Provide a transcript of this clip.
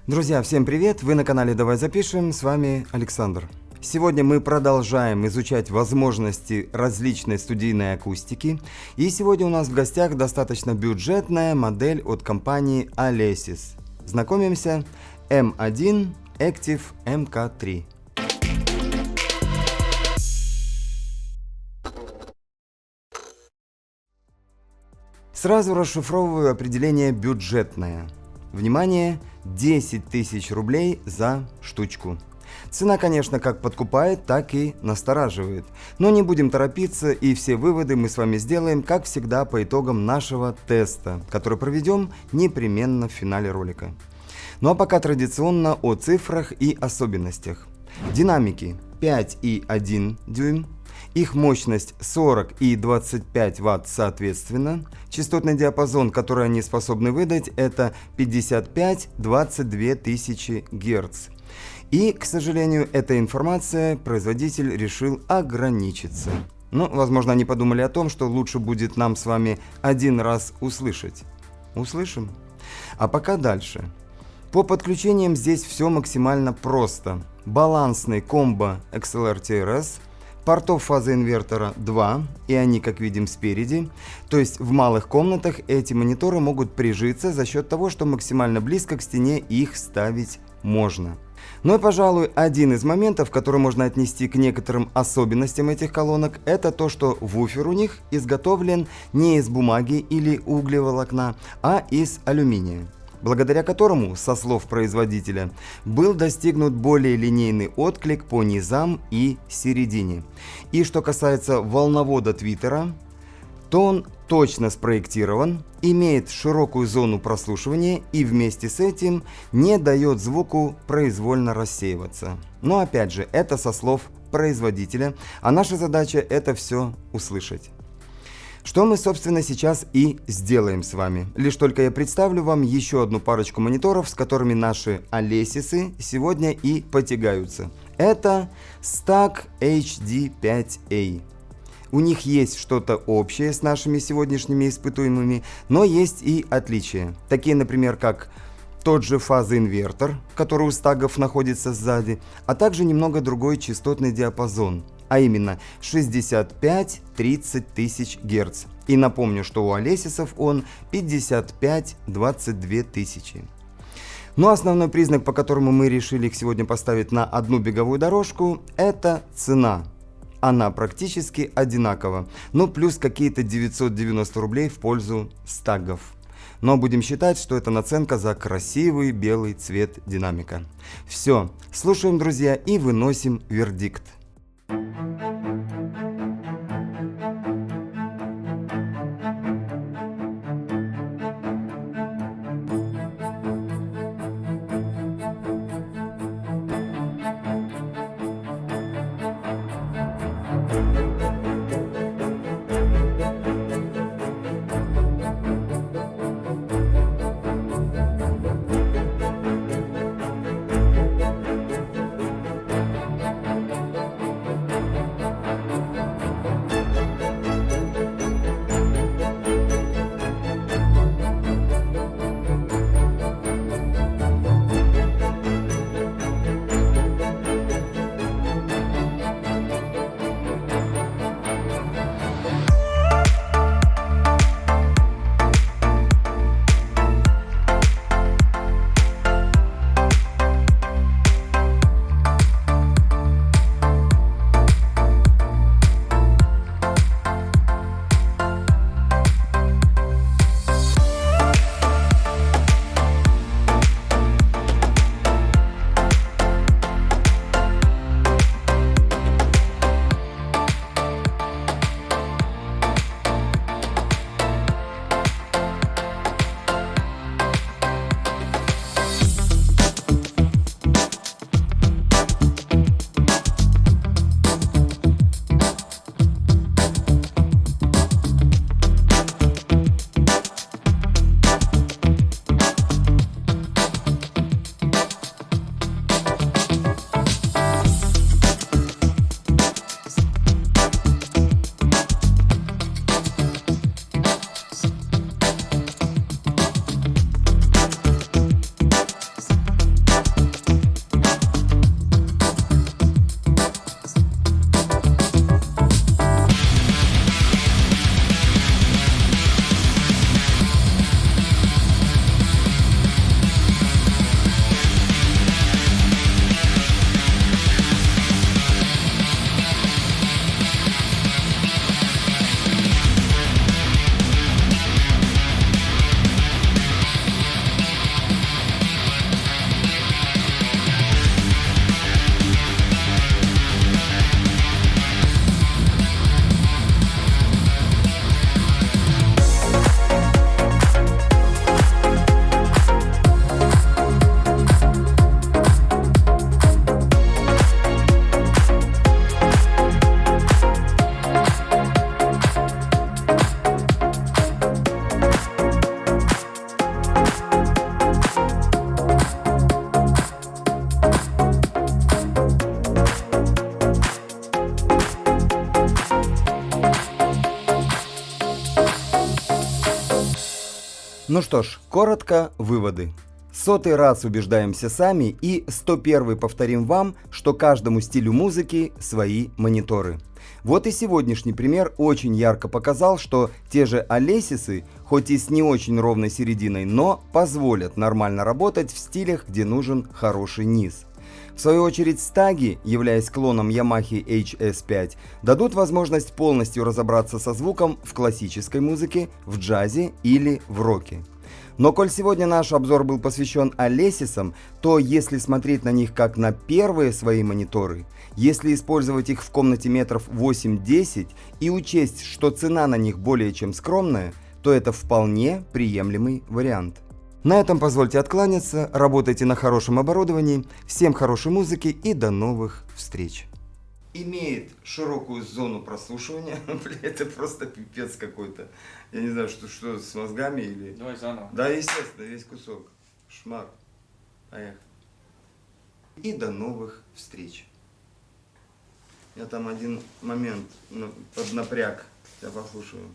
Друзья, всем привет! Вы на канале Давай запишем, с вами Александр. Сегодня мы продолжаем изучать возможности различной студийной акустики. И сегодня у нас в гостях достаточно бюджетная модель от компании Alesis. Знакомимся, M1 Active MK3. Сразу расшифровываю определение «бюджетная». Внимание, 10 тысяч рублей за штучку. Цена, конечно, как подкупает, так и настораживает. Но не будем торопиться, и все выводы мы с вами сделаем, как всегда, по итогам нашего теста, который проведем непременно в финале ролика. Ну а пока традиционно о цифрах и особенностях. Динамики 5,1 дюйм. Их мощность 40 и 25 Вт соответственно. Частотный диапазон, который они способны выдать, это 55-22 тысячи Гц. И, к сожалению, эта информация производитель решил ограничиться. Ну, возможно, они подумали о том, что лучше будет нам с вами один раз услышать. Услышим? А пока дальше. По подключениям здесь все максимально просто. Балансный комбо XLR-TRS. Портов фазы инвертора 2, и они, как видим, спереди. То есть в малых комнатах эти мониторы могут прижиться за счет того, что максимально близко к стене их ставить можно. Ну и, пожалуй, один из моментов, который можно отнести к некоторым особенностям этих колонок, это то, что вуфер у них изготовлен не из бумаги или углеволокна, а из алюминия, благодаря которому, со слов производителя, был достигнут более линейный отклик по низам и середине. И что касается волновода твиттера, то он точно спроектирован, имеет широкую зону прослушивания и вместе с этим не дает звуку произвольно рассеиваться. Но опять же, это со слов производителя, а наша задача это все услышать. Что мы, собственно, сейчас и сделаем с вами. Лишь только я представлю вам еще одну парочку мониторов, с которыми наши Alesis сегодня и потягаются. Это Stag HD5A. У них есть что-то общее с нашими сегодняшними испытуемыми, но есть и отличия. Такие, например, как тот же фазоинвертор, который у стагов находится сзади, а также немного другой частотный диапазон, а именно 65-30 тысяч Гц. И напомню, что у Alesis'ов он 55-22 тысячи. Но основной признак, по которому мы решили их сегодня поставить на одну беговую дорожку, это цена. Она практически одинакова, но плюс какие-то 990 рублей в пользу стагов. Но будем считать, что это наценка за красивый белый цвет динамика. Все, слушаем, друзья, и выносим вердикт. Ну что ж, коротко выводы. 100-й раз убеждаемся сами и 101-й повторим вам, что каждому стилю музыки свои мониторы. Вот и сегодняшний пример очень ярко показал, что те же Алесисы, хоть и с не очень ровной серединой, но позволят нормально работать в стилях, где нужен хороший низ. В свою очередь стаги, являясь клоном Yamaha HS5, дадут возможность полностью разобраться со звуком в классической музыке, в джазе или в роке. Но коль сегодня наш обзор был посвящен Алесисам, то если смотреть на них как на первые свои мониторы, если использовать их в комнате метров 8-10 и учесть, что цена на них более чем скромная, то это вполне приемлемый вариант. На этом позвольте откланяться, работайте на хорошем оборудовании, всем хорошей музыки и до новых встреч. Имеет широкую зону прослушивания, это просто пипец какой-то. Я не знаю, что с мозгами или... Давай заново. Да, естественно, весь кусок. Шмак. Поехали. И до новых встреч. Я там один момент поднапряг. Я послушаю.